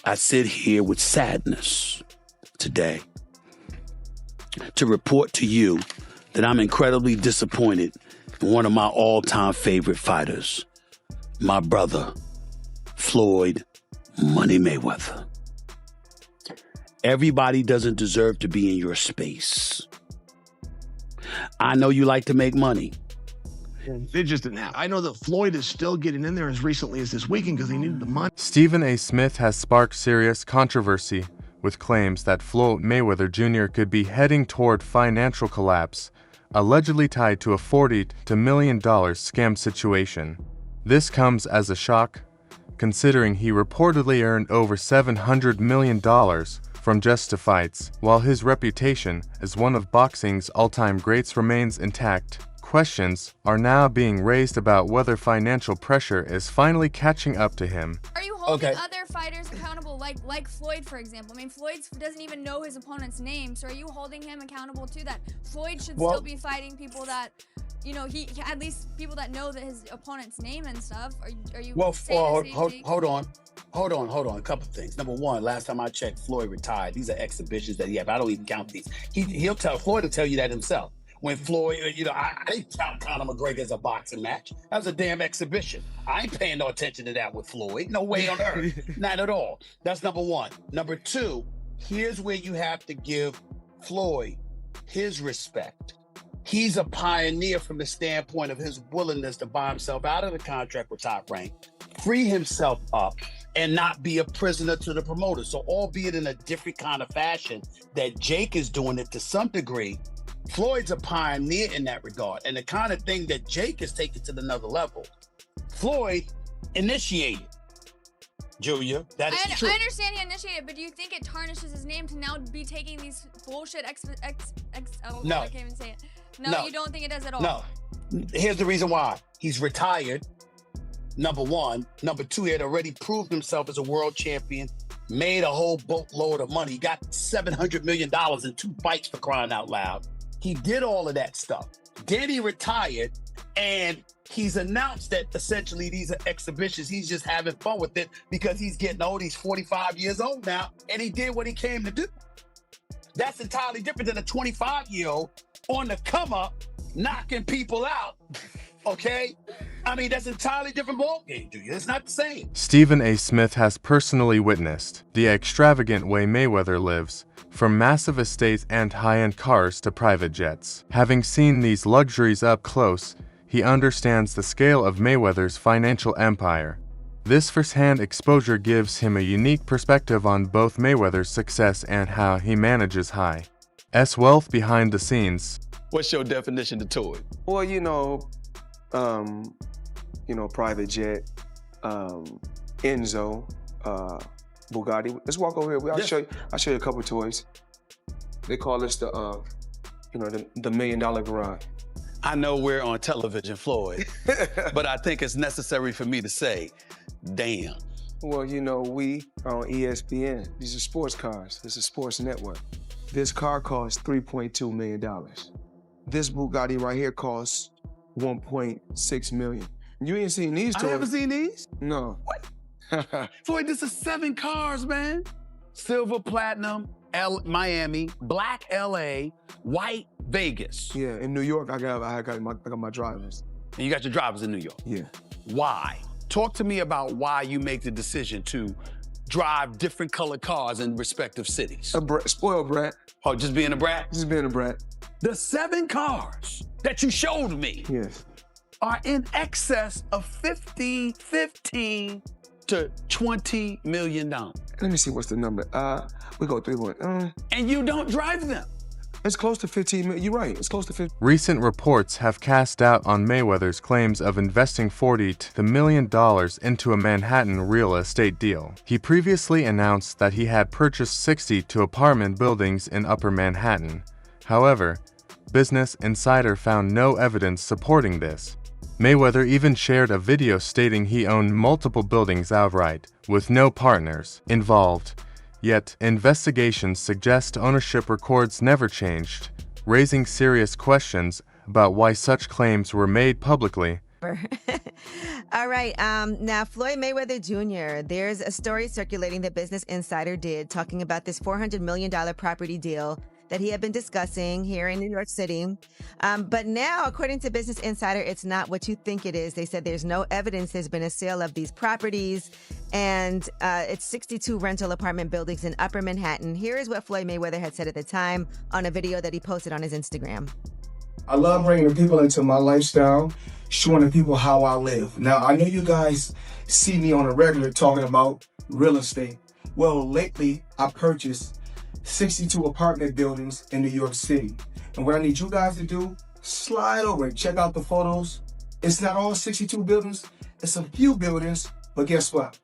I sit here with sadness today to report to you that I'm incredibly disappointed in one of my all-time favorite fighters, my brother, Floyd Money Mayweather. Everybody doesn't deserve to be in your space. I know you like to make money. It just didn't happen. I know that Floyd is still getting in there as recently as this weekend because he needed the money. Stephen A. Smith has sparked serious controversy with claims that Floyd Mayweather Jr. could be heading toward financial collapse, allegedly tied to a $40 million scam situation. This comes as a shock, considering he reportedly earned over $700 million from just fights, while his reputation as one of boxing's all-time greats remains intact. Questions are now being raised about whether financial pressure is finally catching up to him. Are you holding other fighters accountable, like Floyd, for example? I mean, Floyd doesn't even know his opponent's name, so are you holding him accountable to that? Floyd should still be fighting people that, you know, he at least people that know that his opponent's name and stuff. Are you? Well, hold on. A couple things. Number one, last time I checked, Floyd retired. These are exhibitions that he had. I don't even count these. Floyd will tell you that himself. When Floyd, I didn't count Conor McGregor as a boxing match. That was a damn exhibition. I ain't paying no attention to that with Floyd. No way on earth. Not at all. That's number one. Number two, here's where you have to give Floyd his respect. He's a pioneer from the standpoint of his willingness to buy himself out of the contract with Top Rank, free himself up, and not be a prisoner to the promoter. So albeit in a different kind of fashion that Jake is doing it to some degree, Floyd's a pioneer in that regard. And the kind of thing that Jake is taking to another level, Floyd initiated. Julia, that is true. I understand he initiated, but do you think it tarnishes his name to now be taking these bullshit I can't even say it. No, you don't think it does at all? No. Here's the reason why. He's retired, number one. Number two, he had already proved himself as a world champion, made a whole boatload of money. He got $700 million in 2 fights, for crying out loud. He did all of that stuff. Then he retired, and he's announced that essentially these are exhibitions. He's just having fun with it because he's getting old. He's 45 years old now, and he did what he came to do. That's entirely different than a 25-year-old on the come up, knocking people out, okay? I mean, that's an entirely different ballgame, Julia. It's not the same. Stephen A. Smith has personally witnessed the extravagant way Mayweather lives, from massive estates and high-end cars to private jets. Having seen these luxuries up close, he understands the scale of Mayweather's financial empire. This first-hand exposure gives him a unique perspective on both Mayweather's success and how he manages high-end wealth behind the scenes. What's your definition to toy? Well, private jet, Enzo, Bugatti. Let's walk over here. I'll show you a couple toys. They call this the $1 million garage. I know we're on television, Floyd, but I think it's necessary for me to say, damn. Well, we are on ESPN. These are sports cars. This is sports network. This car costs $3.2 million. This Bugatti right here costs $1.6 million. You ain't seen these toys. I haven't seen these? No. What? Floyd, this is 7 cars, man. Silver, platinum, Miami, black LA, white Vegas. Yeah, in New York, I got my drivers. And you got your drivers in New York? Yeah. Why? Talk to me about why you make the decision to drive different colored cars in respective cities. Spoiled brat. Oh, just being a brat? Just being a brat. The 7 cars that you showed me are in excess of $15 to $20 million. Let me see what's the number. We go 3-1. And you don't drive them. It's close to 15 million. You're right. It's close to 15. Recent reports have cast doubt on Mayweather's claims of investing $40 million into a Manhattan real estate deal. He previously announced that he had purchased 62 apartment buildings in Upper Manhattan. However, Business Insider found no evidence supporting this. Mayweather even shared a video stating he owned multiple buildings outright, with no partners involved. Yet, investigations suggest ownership records never changed, raising serious questions about why such claims were made publicly All right. Now, Floyd Mayweather Jr., there's a story circulating that Business Insider did talking about this $400 million property deal that he had been discussing here in New York City. But now, according to Business Insider, it's not what you think it is. They said there's no evidence there's been a sale of these properties. And it's 62 rental apartment buildings in Upper Manhattan. Here is what Floyd Mayweather had said at the time on a video that he posted on his Instagram. I love bringing the people into my lifestyle, showing the people how I live. Now, I know you guys see me on a regular talking about real estate. Well, lately, I purchased 62 apartment buildings in New York City. And what I need you guys to do, slide over and check out the photos. It's not all 62 buildings, it's a few buildings, but guess what?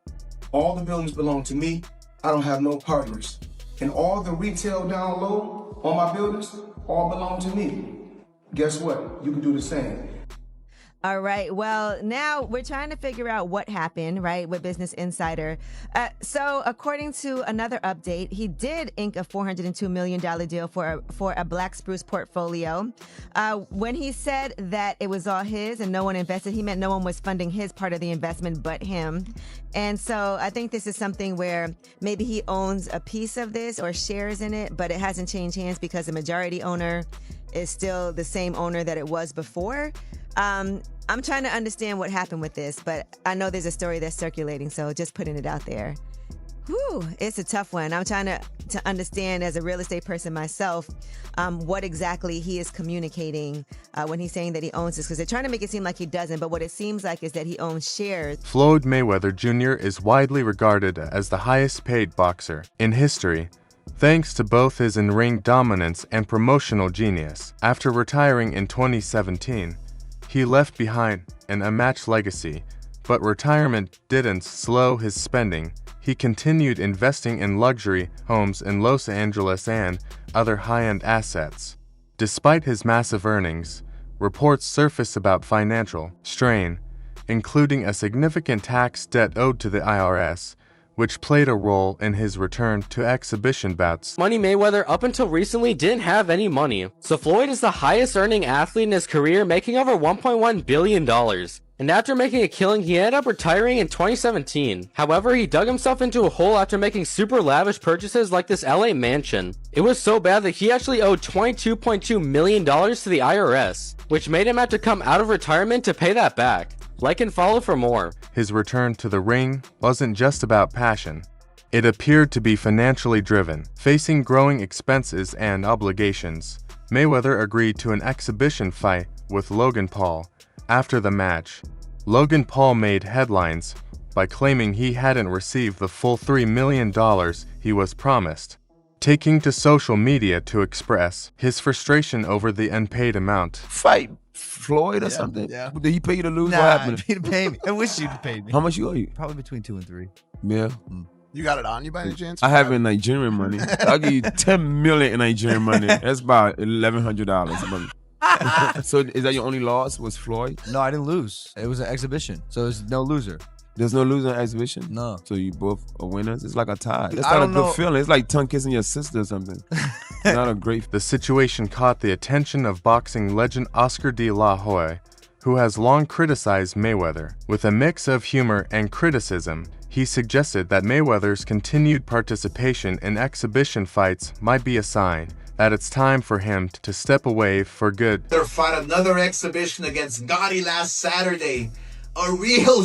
All the buildings belong to me. I don't have no partners. And all the retail down low on my buildings all belong to me. Guess what? You can do the same. All right. Well, now we're trying to figure out what happened, right, with Business Insider. So according to another update, he did ink a $402 million deal for a Black Spruce portfolio. When he said that it was all his and no one invested, he meant no one was funding his part of the investment but him. And so I think this is something where maybe he owns a piece of this or shares in it, but it hasn't changed hands because the majority owner is still the same owner that it was before. I'm trying to understand what happened with this, but I know there's a story that's circulating, so just putting it out there. Whew, it's a tough one. I'm trying to understand as a real estate person myself, what exactly he is communicating when he's saying that he owns this, because they're trying to make it seem like he doesn't, but what it seems like is that he owns shares. Floyd Mayweather Jr. is widely regarded as the highest-paid boxer in history, thanks to both his in-ring dominance and promotional genius. After retiring in 2017, he left behind an unmatched legacy, but retirement didn't slow his spending. He continued investing in luxury homes in Los Angeles and other high-end assets. Despite his massive earnings, reports surface about financial strain, including a significant tax debt owed to the IRS, which played a role in his return to exhibition bouts. Money Mayweather up until recently didn't have any money, so Floyd is the highest earning athlete in his career, making over $1.1 billion. And after making a killing, he ended up retiring in 2017. However, he dug himself into a hole after making super lavish purchases like this LA mansion. It was so bad that he actually owed $22.2 million to the IRS, which made him have to come out of retirement to pay that back. Like and follow for more. His return to the ring wasn't just about passion. It appeared to be financially driven. Facing growing expenses and obligations, Mayweather agreed to an exhibition fight with Logan Paul. After the match, Logan Paul made headlines by claiming he hadn't received the full $3 million he was promised, taking to social media to express his frustration over the unpaid amount. Fight Floyd or something? Yeah. Did he pay you to lose? Nah, what happened? he didn't pay me. I wish you'd pay me. How much you owe you? Probably between 2 and 3. Yeah. You got it on you by any chance? I have in Nigerian money. I'll give you 10 million in Nigerian money. That's about $1,100. So is that your only loss, was Floyd? No, I didn't lose. It was an exhibition, so there's no loser. There's no loser in exhibition? No. So you both are winners? It's like a tie. That's not a good feeling. It's like tongue kissing your sister or something. It's not a great. The situation caught the attention of boxing legend Oscar de la Hoya, who has long criticized Mayweather. With a mix of humor and criticism, he suggested that Mayweather's continued participation in exhibition fights might be a sign that it's time for him to step away for good. They fought another exhibition against Gotti last Saturday. A real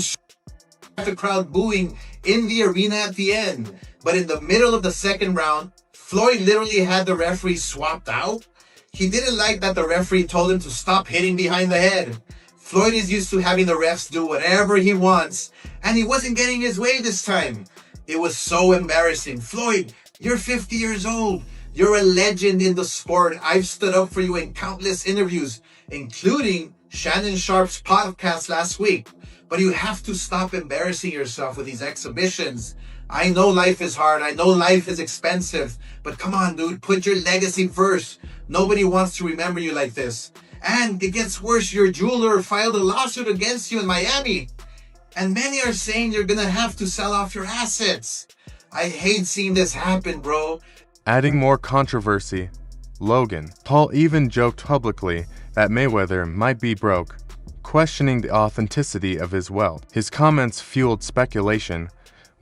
the crowd booing in the arena at the end. But in the middle of the second round, Floyd literally had the referee swapped out. He didn't like that the referee told him to stop hitting behind the head. Floyd is used to having the refs do whatever he wants, and he wasn't getting his way this time. It was so embarrassing. Floyd, you're 50 years old. You're a legend in the sport. I've stood up for you in countless interviews, including Shannon Sharp's podcast last week. But you have to stop embarrassing yourself with these exhibitions. I know life is hard. I know life is expensive. But come on, dude, put your legacy first. Nobody wants to remember you like this. And it gets worse. Your jeweler filed a lawsuit against you in Miami. And many are saying you're going to have to sell off your assets. I hate seeing this happen, bro. Adding more controversy, Logan Paul even joked publicly that Mayweather might be broke. questioning the authenticity of his wealth. His comments fueled speculation,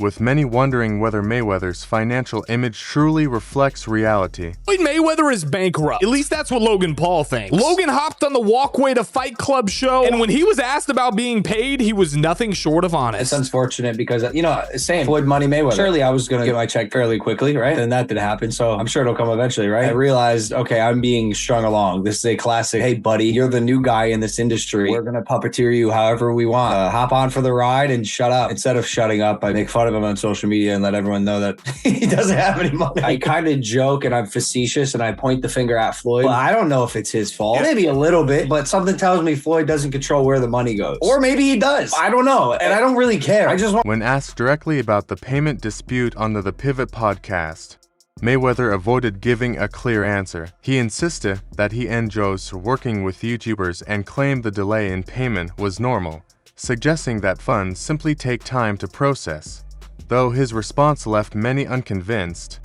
with many wondering whether Mayweather's financial image truly reflects reality. Floyd Mayweather is bankrupt. At least that's what Logan Paul thinks. Logan hopped on the walkway to Fight Club show, and when he was asked about being paid, he was nothing short of honest. It's unfortunate because, you know, same Floyd Money Mayweather. Surely I was going to get my check fairly quickly, right? And that didn't happen, so I'm sure it'll come eventually, right? I realized, okay, I'm being strung along. This is a classic, hey, buddy, you're the new guy in this industry. We're going to puppeteer you however we want. Hop on for the ride and shut up. Instead of shutting up, I make fun of him on social media and let everyone know that he doesn't have any money. I kind of joke and I'm facetious and I point the finger at Floyd. Well, I don't know if it's his fault. Maybe a little bit, but something tells me Floyd doesn't control where the money goes. Or maybe he does. I don't know. And I don't really care. I just want. When asked directly about the payment dispute on the Pivot podcast, Mayweather avoided giving a clear answer. He insisted that he enjoys working with YouTubers and claimed the delay in payment was normal, suggesting that funds simply take time to process. Though his response left many unconvinced.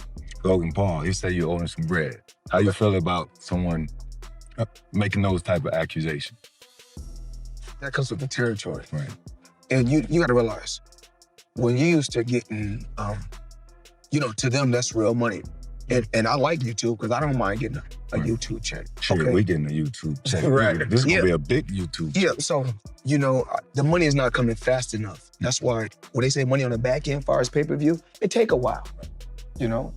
Logan Paul, you say you owe him some bread. How you feel about someone making those type of accusations? That comes with the territory. Right. And you got to realize, when you used to getting, you know, to them, that's real money. And I like YouTube because I don't mind getting a YouTube check. Sure, okay? we getting a YouTube check. Right. This is going to be a big YouTube check. Yeah, so, you know, the money is not coming fast enough. That's why when they say money on the back end, as far as pay-per-view, it take a while, you know?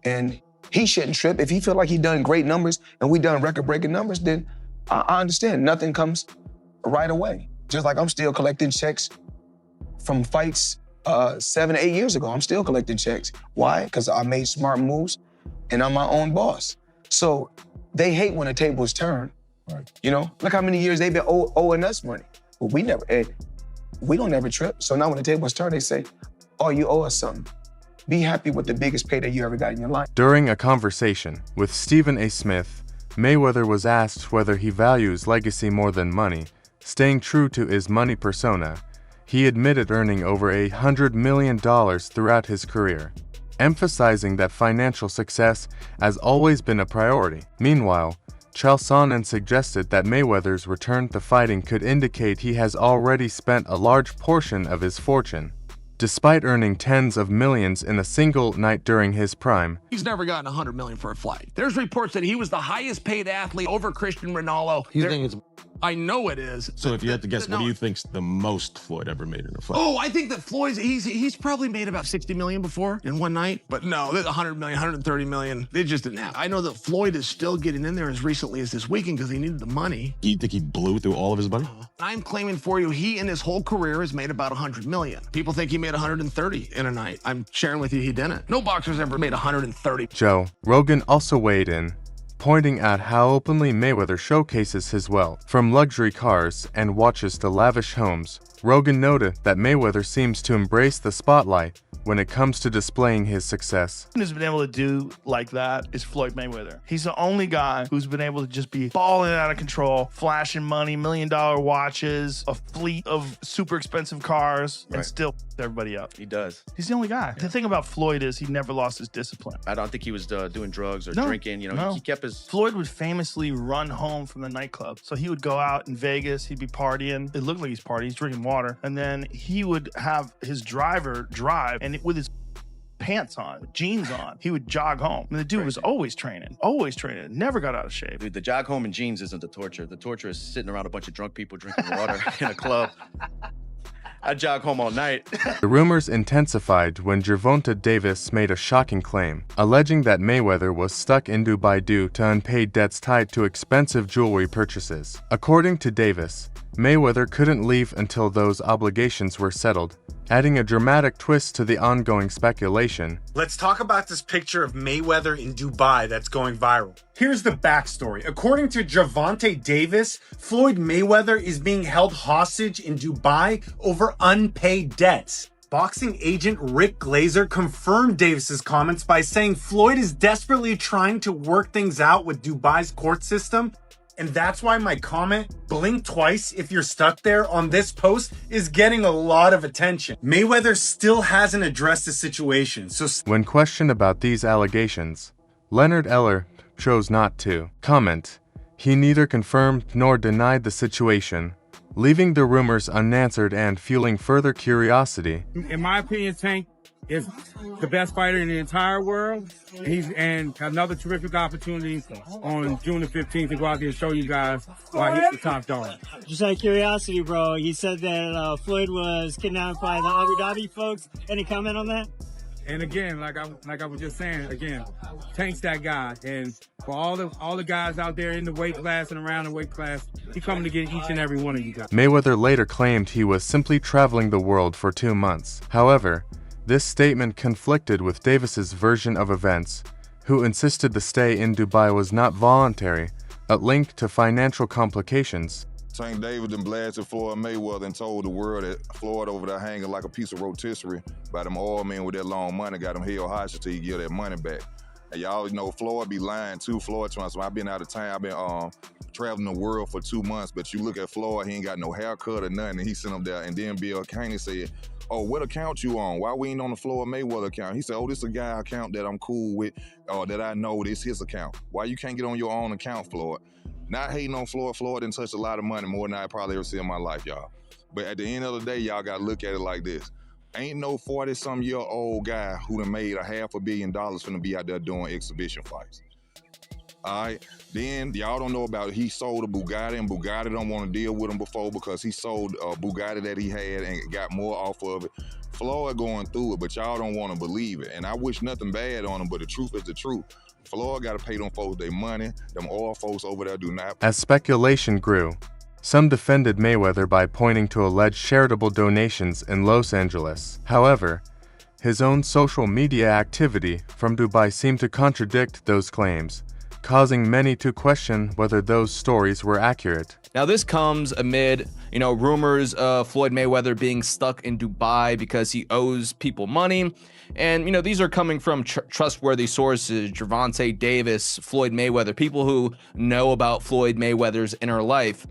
And he shouldn't trip. If he feel like he done great numbers and we done record-breaking numbers, then I understand. Nothing comes right away. Just like I'm still collecting checks from fights 7 to 8 years ago. I'm still collecting checks. Why? Because I made smart moves and I'm my own boss. So they hate when the tables turn. Right. You know, look how many years they've been owing us money. But we don't ever trip. So now when the tables turn, they say, oh, you owe us something. Be happy with the biggest payday you ever got in your life. During a conversation with Stephen A. Smith, Mayweather was asked whether he values legacy more than money, staying true to his money persona. He admitted earning over $100 million throughout his career, emphasizing that financial success has always been a priority. Meanwhile, Chalsonen suggested that Mayweather's return to fighting could indicate he has already spent a large portion of his fortune. Despite earning tens of millions in a single night during his prime, he's never gotten $100 million for a fight. There's reports that he was the highest paid athlete over Christian Ronaldo. You think it's... I know it is. So if you had to guess, what do you think's the most Floyd ever made in a fight? Oh, I think that Floyd's, he's probably made about 60 million before in one night. But no, there's 100 million, 130 million. They just didn't have. I know that Floyd is still getting in there as recently as this weekend because he needed the money. You think he blew through all of his money? I'm claiming for you, he in his whole career has made about 100 million. People think he made 130 in a night. I'm sharing with you, he didn't. No boxer's ever made 130. Joe Rogan also weighed in, pointing out how openly Mayweather showcases his wealth. From luxury cars and watches to lavish homes, Rogan noted that Mayweather seems to embrace the spotlight when it comes to displaying his success. Who's been able to do like that is Floyd Mayweather. He's the only guy who's been able to just be balling out of control, flashing money, $1 million watches, a fleet of super expensive cars, and still everybody up. He does. He's the only guy. The thing about Floyd is he never lost his discipline. I don't think he was doing drugs or drinking. You know, he kept his... Floyd would famously run home from the nightclub. So he would go out in Vegas, he'd be partying. It looked like he's partying, he's drinking water. And then he would have his driver drive, and with his pants on, jeans on, he would jog home. And the dude was always training, never got out of shape. Dude, the jog home in jeans isn't the torture. The torture is sitting around a bunch of drunk people drinking water in a club. I jog home all night. The rumors intensified when Gervonta Davis made a shocking claim, alleging that Mayweather was stuck in Dubai due to unpaid debts tied to expensive jewelry purchases. According to Davis, Mayweather couldn't leave until those obligations were settled, adding a dramatic twist to the ongoing speculation. Let's talk about this picture of Mayweather in Dubai that's going viral. Here's the backstory. According to Gervonta Davis, Floyd Mayweather is being held hostage in Dubai over unpaid debts. Boxing agent Rick Glazer confirmed Davis's comments by saying Floyd is desperately trying to work things out with Dubai's court system. And that's why my comment, blink twice if you're stuck there, on this post is getting a lot of attention. Mayweather still hasn't addressed the situation, so... When questioned about these allegations, Leonard Eller chose not to comment. He neither confirmed nor denied the situation, leaving the rumors unanswered and fueling further curiosity. In my opinion, Tank is the best fighter in the entire world. And another terrific opportunity on June the 15th to go out there and show you guys why he's the top dog. Just out of curiosity, bro, you said that Floyd was kidnapped by the Abu Dhabi folks. Any comment on that? And again, like I was just saying, again, Tank's that guy. And for all the guys out there in the weight class and around the weight class, he's coming to get each and every one of you guys. Mayweather later claimed he was simply traveling the world for 2 months. However, this statement conflicted with Davis's version of events, who insisted the stay in Dubai was not voluntary, but linked to financial complications. Tank Davis done blasted Floyd Mayweather and told the world that Floyd over there hanging like a piece of rotisserie by them oil men with that long money, got them held hostage till you get that money back. And y'all know Floyd be lying too. Floyd trying to, I've been out of town, I've been traveling the world for 2 months, but you look at Floyd, he ain't got no haircut or nothing, and he sent him there. And then Bill Caney said, "Oh, what account you on? Why we ain't on the Floyd Mayweather account?" He said, "Oh, this is a guy account that I'm cool with, or that I know this his account. Why you can't get on your own account, Floyd?" Not hating on Floyd. Floyd didn't touch a lot of money, more than I probably ever see in my life, y'all. But at the end of the day, y'all gotta look at it like this. Ain't no 40-some-year-old guy who done made $500 million finna be out there doing exhibition fights. All right, then y'all don't know about it. He sold a Bugatti, and Bugatti don't want to deal with him before because he sold a Bugatti that he had and got more off of it. Floyd going through it, but y'all don't want to believe it. And I wish nothing bad on him, but the truth is the truth. Floyd got to pay them folks their money. Them oil folks over there do not. As speculation grew, some defended Mayweather by pointing to alleged charitable donations in Los Angeles. However, his own social media activity from Dubai seemed to contradict those claims, causing many to question whether those stories were accurate. Now this comes amid, rumors of Floyd Mayweather being stuck in Dubai because he owes people money. And, these are coming from trustworthy sources, Gervonta Davis, Floyd Mayweather, people who know about Floyd Mayweather's inner life.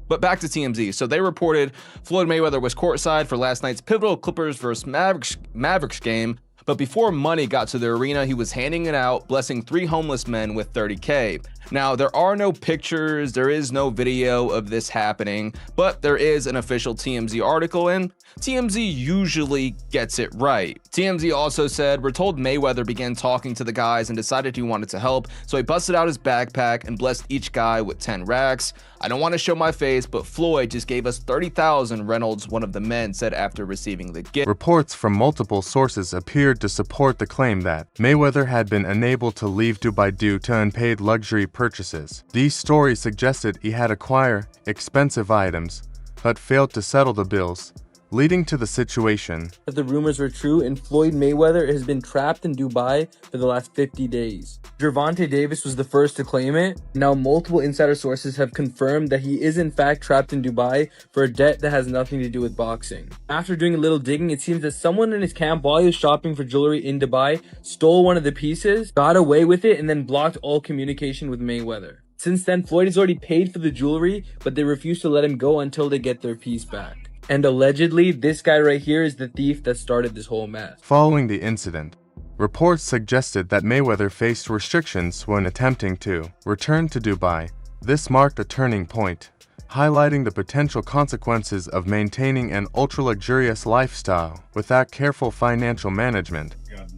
But back to TMZ. So they reported Floyd Mayweather was courtside for last night's pivotal Clippers versus Mavericks game. But before money got to the arena, he was handing it out, blessing 3 homeless men with $30K. Now, there are no pictures, there is no video of this happening, but there is an official TMZ article, and TMZ usually gets it right. TMZ also said, "We're told Mayweather began talking to the guys and decided he wanted to help, so he busted out his backpack and blessed each guy with 10 racks. I don't want to show my face, but Floyd just gave us 30,000, Reynolds, one of the men, said after receiving the gift." Reports from multiple sources appeared to support the claim that Mayweather had been unable to leave Dubai due to unpaid luxury purchases. These stories suggested he had acquired expensive items, but failed to settle the bills, leading to the situation that the rumors were true and Floyd Mayweather has been trapped in Dubai for the last 50 days. Gervonta Davis was the first to claim it. Now multiple insider sources have confirmed that he is in fact trapped in Dubai for a debt that has nothing to do with boxing. After doing a little digging, it seems that someone in his camp while he was shopping for jewelry in Dubai stole one of the pieces, got away with it, and then blocked all communication with Mayweather. Since then, Floyd has already paid for the jewelry, but they refuse to let him go until they get their piece back. And allegedly, this guy right here is the thief that started this whole mess. Following the incident, reports suggested that Mayweather faced restrictions when attempting to return to Dubai. This marked a turning point, highlighting the potential consequences of maintaining an ultra-luxurious lifestyle without careful financial management. And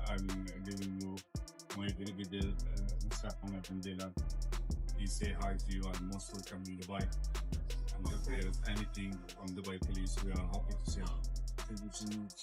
I'm giving you my very good He say hi to you and most welcome in Dubai. And if there is anything from Dubai police, we are happy to see you. Thank you so much.